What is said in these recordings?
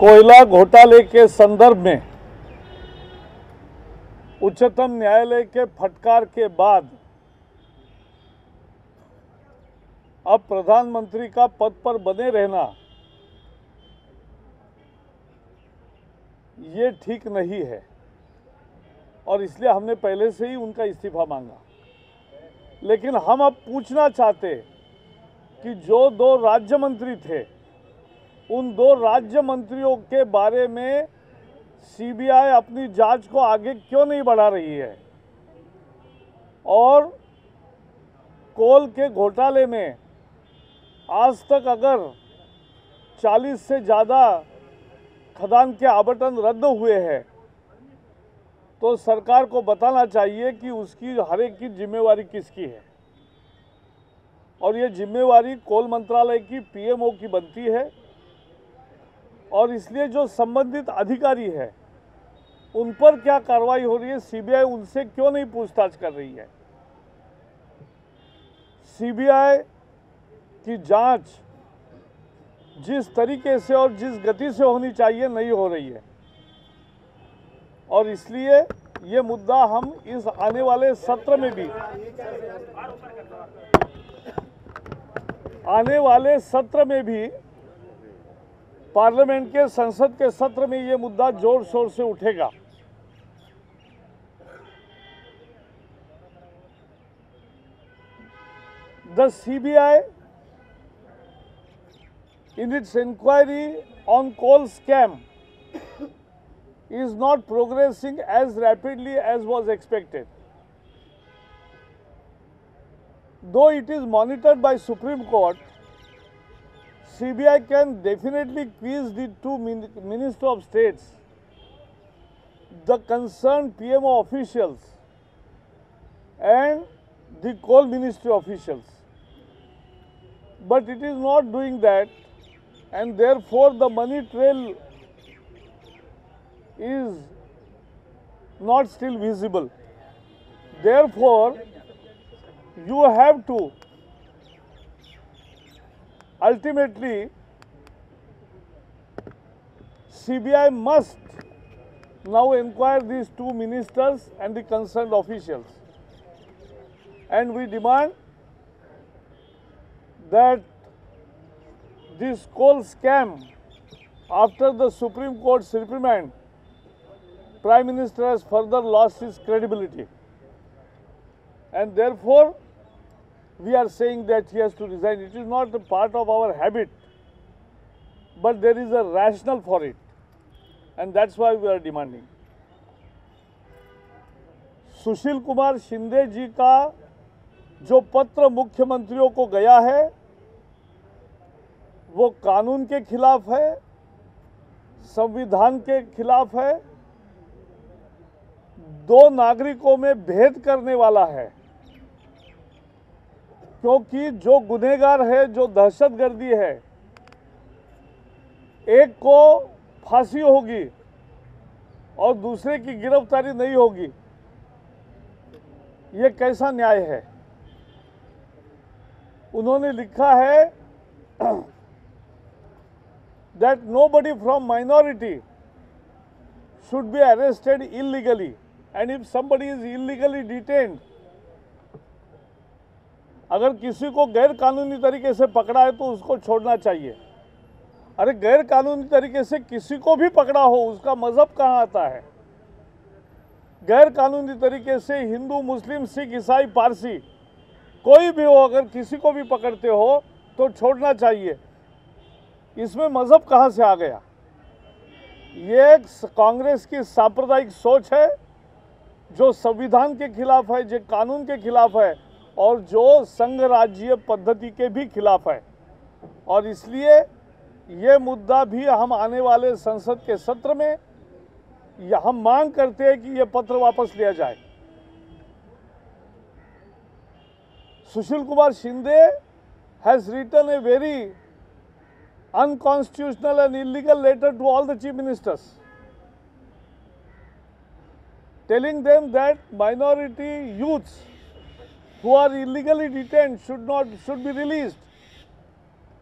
कोयला घोटाले के संदर्भ में उच्चतम न्यायालय के फटकार के बाद अब प्रधानमंत्री का पद पर बने रहना ये ठीक नहीं है और इसलिए हमने पहले से ही उनका इस्तीफा मांगा। लेकिन हम अब पूछना चाहते कि जो दो राज्य मंत्री थे उन दो राज्य मंत्रियों के बारे में सीबीआई अपनी जांच को आगे क्यों नहीं बढ़ा रही है और कोल के घोटाले में आज तक अगर 40 से ज़्यादा खदान के आवंटन रद्द हुए हैं तो सरकार को बताना चाहिए कि उसकी हर एक की जिम्मेवारी किसकी है और ये जिम्मेवारी कोल मंत्रालय की पीएमओ की बनती है और इसलिए जो संबंधित अधिकारी है उन पर क्या कार्रवाई हो रही है, सीबीआई उनसे क्यों नहीं पूछताछ कर रही है। सीबीआई की जांच जिस तरीके से और जिस गति से होनी चाहिए नहीं हो रही है और इसलिए ये मुद्दा हम इस आने वाले सत्र में भी पार्लियामेंट के संसद के सत्र में ये मुद्दा जोर शोर से उठेगा। The CBI in its inquiry on coal scam is not progressing as rapidly as was expected. Though it is monitored by Supreme Court, CBI can definitely quiz the two Minister of States, the concerned PMO officials and the coal ministry officials. But it is not doing that and therefore the money trail is not still visible. Therefore, you have to ultimately, CBI must now inquire these two ministers and the concerned officials. And we demand that this coal scam, after the Supreme Court's reprimand, Prime Minister has further lost his credibility. And therefore, we are saying that he has to resign. It is not a part of our habit, but there is a rationale for it. And that's why we are demanding. सुशील कुमार शिंदे जी का जो पत्र मुख्यमंत्रियों को गया है वो कानून के खिलाफ है, संविधान के खिलाफ है, दो नागरिकों में भेद करने वाला है। क्योंकि जो गुनहगार है, जो दहशतगर्दी है, एक को फांसी होगी और दूसरे की गिरफ्तारी नहीं होगी, ये कैसा न्याय है। उन्होंने लिखा है that nobody from minority should be arrested illegally and if somebody is illegally detained, अगर किसी को गैर कानूनी तरीके से पकड़ा है तो उसको छोड़ना चाहिए। अरे गैर कानूनी तरीके से किसी को भी पकड़ा हो उसका मजहब कहाँ आता है। गैर कानूनी तरीके से हिंदू, मुस्लिम, सिख, ईसाई, पारसी कोई भी हो, अगर किसी को भी पकड़ते हो तो छोड़ना चाहिए। इसमें मजहब कहाँ से आ गया। ये कांग्रेस की सांप्रदायिक सोच है जो संविधान के खिलाफ है, जो कानून के खिलाफ है और जो संघ राज्य पद्धति के भी खिलाफ है। और इसलिए ये मुद्दा भी हम आने वाले संसद के सत्र में हम मांग करते हैं कि ये पत्र वापस लिया जाए। Sushil Kumar Shinde has written a very unconstitutional and illegal letter to all the chief ministers, telling them that minority youths who are illegally detained should be released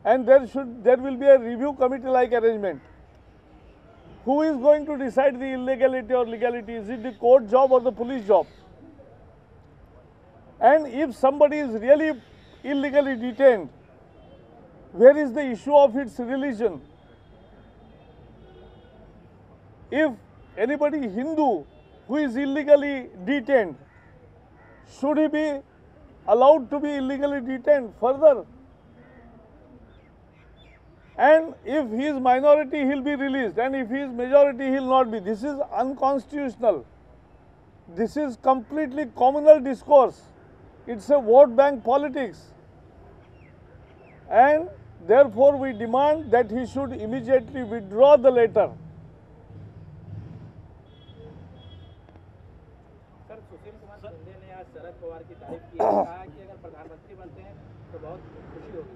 and there will be a review committee like arrangement. Who is going to decide the illegality or legality? Is it the court job or the police job? And if somebody is really illegally detained, where is the issue of its religion? If anybody Hindu who is illegally detained, should he be allowed to be illegally detained further? And if he is minority, he will be released, and if he is majority, he will not be. This is unconstitutional. This is completely communal discourse. It's a vote bank politics. And therefore, we demand that he should immediately withdraw the letter. Sir, Sushil Kumar Shinde ने आज शरद पवार की तारीफ की है, कहा कि अगर प्रधानमंत्री बनते हैं तो बहुत खुशी होगी।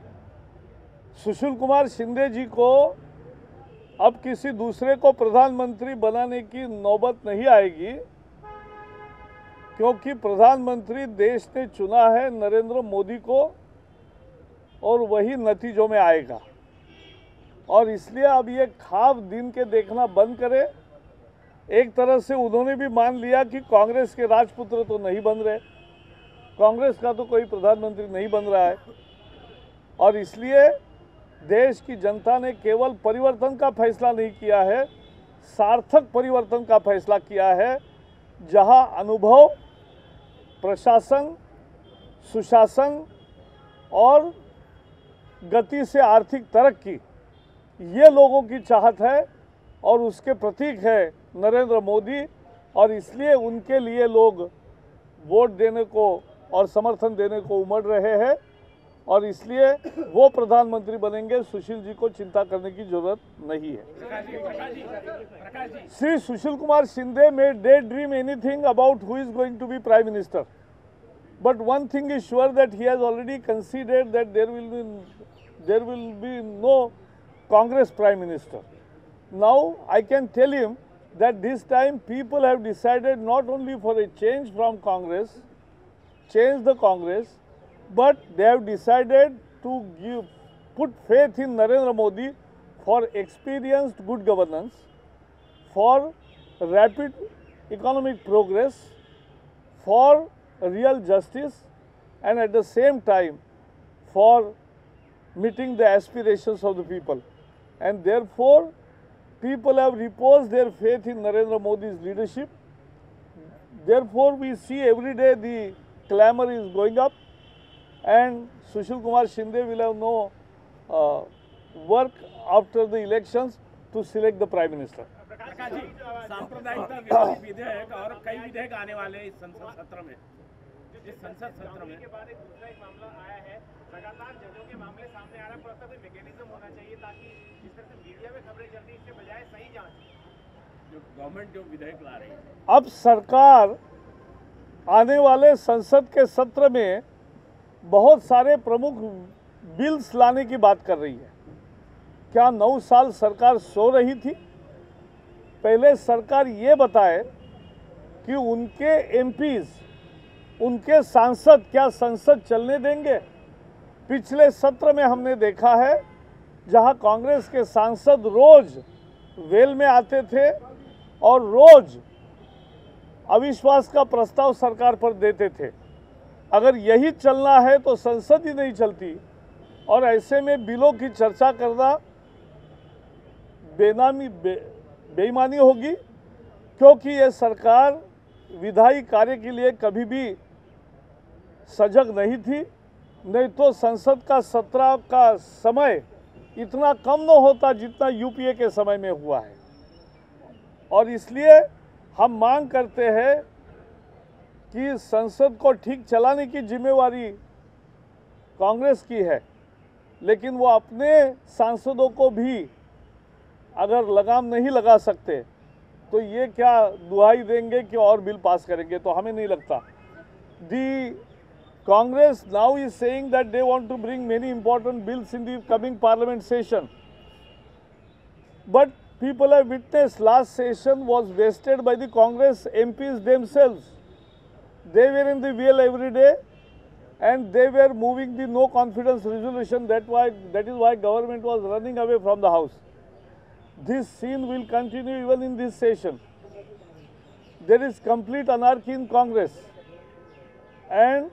सुशील कुमार शिंदे जी को अब किसी दूसरे को प्रधानमंत्री बनाने की नौबत नहीं आएगी, क्योंकि प्रधानमंत्री देश ने चुना है नरेंद्र मोदी को और वही नतीजों में आएगा। और इसलिए अब ये ख्वाब दिन के देखना बंद करे। एक तरह से उन्होंने भी मान लिया कि कांग्रेस के राजपुत्र तो नहीं बन रहे, कांग्रेस का तो कोई प्रधानमंत्री नहीं बन रहा है, और इसलिए देश की जनता ने केवल परिवर्तन का फैसला नहीं किया है, सार्थक परिवर्तन का फैसला किया है, जहां अनुभव, प्रशासन, सुशासन और गति से आर्थिक तरक्की, ये लोगों की चाहत है और उसके प्रतीक है नरेंद्र मोदी। और इसलिए उनके लिए लोग वोट देने को और समर्थन देने को उमड़ रहे हैं, और इसलिए वो प्रधानमंत्री बनेंगे। सुशील जी को चिंता करने की जरूरत नहीं है। Shri Sushil Kumar Shinde may daydream anything about who is going to be prime minister, but one thing is sure, that he has already conceded that there will be no Congress prime minister. Now I can tell him that this time people have decided not only for a change from Congress, change the Congress, but they have decided to put faith in Narendra Modi for experienced good governance, for rapid economic progress, for real justice, and at the same time for meeting the aspirations of the people. And therefore, people have reposed their faith in Narendra Modi's leadership. Therefore, we see every day the clamor is going up, and Sushil Kumar Shinde will have no work after the elections to select the Prime Minister. Prakash ji, सांप्रदायिकता विरोधी विधेयक और कई विधेयक आने वाले इस संसद सत्र में, इस संसद सत्र में के बाद एक दूसरा एक मामला आया है, लगातार जजों के मामले सामने आ रहा है, पर कोई मैकेनिज्म होना चाहिए ताकि जिस तरह से मीडिया में खबरें चलती, इसके बजाय सही जांच जो गवर्नमेंट जो विधेयक ला रही है। अब सरकार आने वाले संसद के सत्र में बहुत सारे प्रमुख बिल्स लाने की बात कर रही है। क्या 9 साल सरकार सो रही थी? पहले सरकार ये बताए कि उनके एमपीज, उनके सांसद क्या संसद चलने देंगे? पिछले सत्र में हमने देखा है जहां कांग्रेस के सांसद रोज वेल में आते थे और रोज अविश्वास का प्रस्ताव सरकार पर देते थे। अगर यही चलना है तो संसद ही नहीं चलती, और ऐसे में बिलों की चर्चा करना बेईमानी होगी, क्योंकि ये सरकार विधायी कार्य के लिए कभी भी सजग नहीं थी। नहीं तो संसद का सत्र का समय इतना कम न होता जितना यूपीए के समय में हुआ है। और इसलिए हम मांग करते हैं कि संसद को ठीक चलाने की जिम्मेवारी कांग्रेस की है, लेकिन वो अपने सांसदों को भी अगर लगाम नहीं लगा सकते तो ये क्या दुहाई देंगे कि और बिल पास करेंगे? तो हमें नहीं लगता। दी Congress now is saying that they want to bring many important bills in the coming parliament session. But people have witnessed last session was wasted by the Congress MPs themselves. They were in the wheel every day and they were moving the no confidence resolution. That is why government was running away from the house. this scene will continue even in this session. There is complete anarchy in Congress, and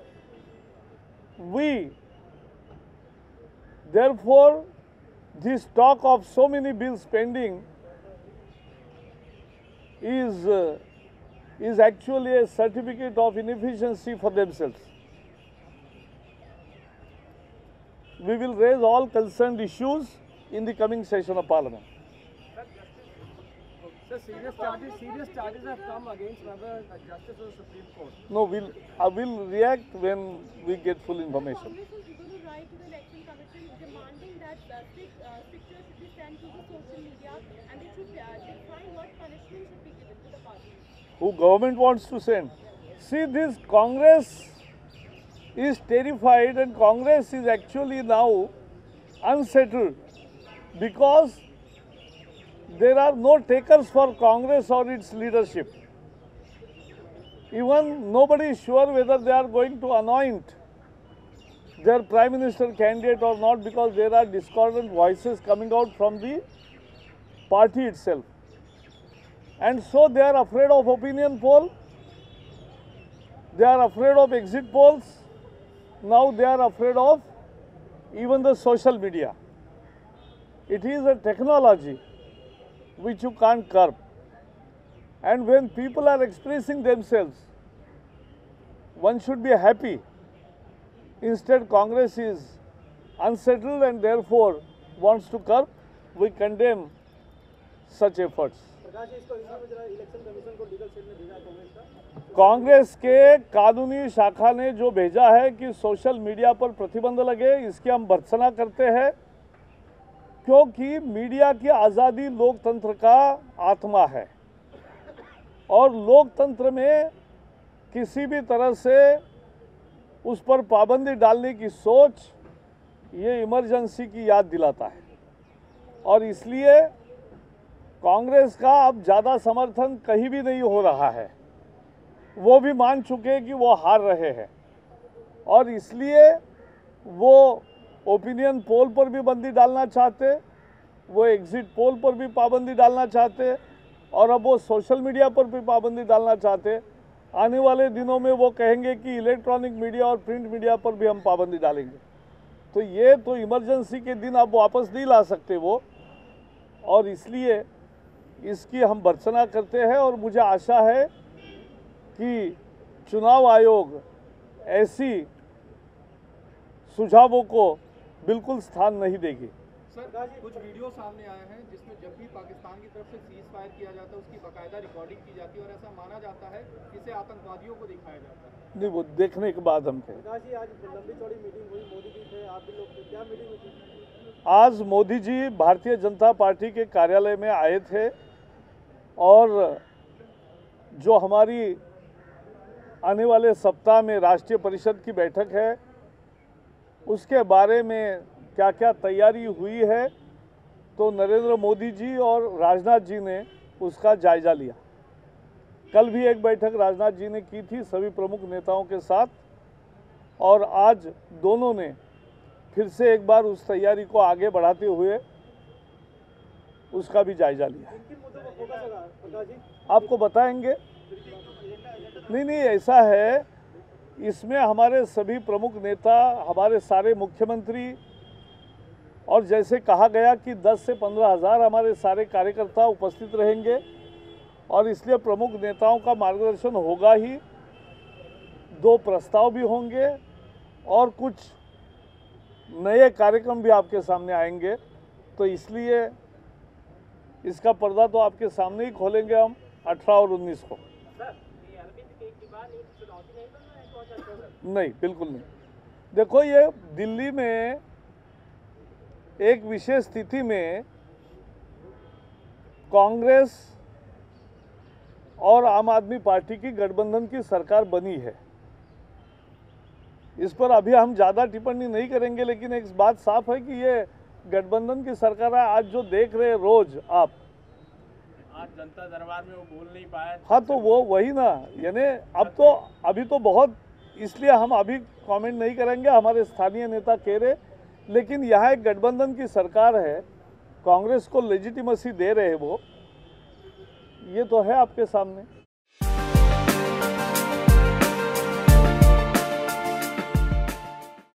we, therefore, this talk of so many bills pending is actually a certificate of inefficiency for themselves. We will raise all concerned issues in the coming session of Parliament. Sir, serious charges have come against another justice of the Supreme Court. No, I will react when we get full information. Congress is going to write to the Election Commission demanding that pictures should be sent to the social media and they should define what punishment should be given to the party. Who government wants to send? See, this Congress is terrified, and Congress is actually now unsettled because there are no takers for Congress or its leadership. Even nobody is sure whether they are going to anoint their Prime Minister candidate or not, because there are discordant voices coming out from the party itself. And so they are afraid of opinion poll, they are afraid of exit polls, now they are afraid of even the social media. It is a technology which you can't curb. And when people are expressing themselves, one should be happy. Instead, Congress is unsettled and therefore wants to curb. We condemn such efforts. Congress के कानूनी शाखा ने जो भेजा है कि social media पर प्रतिबंध लगे, इसकी हम भर्त्सना करते हैं, क्योंकि मीडिया की आज़ादी लोकतंत्र का आत्मा है और लोकतंत्र में किसी भी तरह से उस पर पाबंदी डालने की सोच ये इमरजेंसी की याद दिलाता है। और इसलिए कांग्रेस का अब ज़्यादा समर्थन कहीं भी नहीं हो रहा है, वो भी मान चुके हैं कि वो हार रहे हैं और इसलिए वो ओपिनियन पोल पर भी बंदी डालना चाहते, वो एग्जिट पोल पर भी पाबंदी डालना चाहते और अब वो सोशल मीडिया पर भी पाबंदी डालना चाहते। आने वाले दिनों में वो कहेंगे कि इलेक्ट्रॉनिक मीडिया और प्रिंट मीडिया पर भी हम पाबंदी डालेंगे। तो ये तो इमरजेंसी के दिन आप वापस नहीं ला सकते वो, और इसलिए इसकी हम भर्त्सना करते हैं और मुझे आशा है कि चुनाव आयोग ऐसी सुझावों को बिल्कुल स्थान नहीं देगी। सर, कुछ वीडियो सामने आए हैं जिसमें जब भी पाकिस्तान की तरफ से सीज फायर किया जाता है उसकी बाकायदा रिकॉर्डिंग की जाती है और ऐसा माना जाता है कि इसे आतंकवादियों को दिखाया जाता है। नहीं, वो देखने के बाद हम कहें। जी, आज लंबी चौड़ी मीटिंग हुई, मोदी जी थे, आप भी लोग थे, क्या मीटिंग हुई? आज मोदी जी भारतीय जनता पार्टी के कार्यालय में आए थे और जो हमारी आने वाले सप्ताह में राष्ट्रीय परिषद की बैठक है उसके बारे में क्या क्या तैयारी हुई है, तो नरेंद्र मोदी जी और राजनाथ जी ने उसका जायजा लिया। कल भी एक बैठक राजनाथ जी ने की थी सभी प्रमुख नेताओं के साथ और आज दोनों ने फिर से एक बार उस तैयारी को आगे बढ़ाते हुए उसका भी जायजा लिया। आपको बताएंगे। नहीं, ऐसा है, इसमें हमारे सभी प्रमुख नेता, हमारे सारे मुख्यमंत्री और जैसे कहा गया कि 10 से 15 हज़ार हमारे सारे कार्यकर्ता उपस्थित रहेंगे और इसलिए प्रमुख नेताओं का मार्गदर्शन होगा ही। 2 प्रस्ताव भी होंगे और कुछ नए कार्यक्रम भी आपके सामने आएंगे, तो इसलिए इसका पर्दा तो आपके सामने ही खोलेंगे हम 18 और 19 को। नहीं, बिल्कुल नहीं। देखो, ये दिल्ली में एक विशेष स्थिति में कांग्रेस और आम आदमी पार्टी की गठबंधन की सरकार बनी है। इस पर अभी हम ज़्यादा टिप्पणी नहीं करेंगे, लेकिन एक बात साफ है कि ये गठबंधन की सरकार है। आज जो देख रहे हैं रोज आप, आज जनता दरबार में वो बोल नहीं पाया। हाँ, तो वो वही ना, यानी अब तो अभी तो बहुत, इसलिए हम अभी कमेंट नहीं करेंगे, हमारे स्थानीय नेता कह रहे। लेकिन यहाँ एक गठबंधन की सरकार है, कांग्रेस को लेजिटिमेसी दे रहे वो, ये तो है आपके सामने।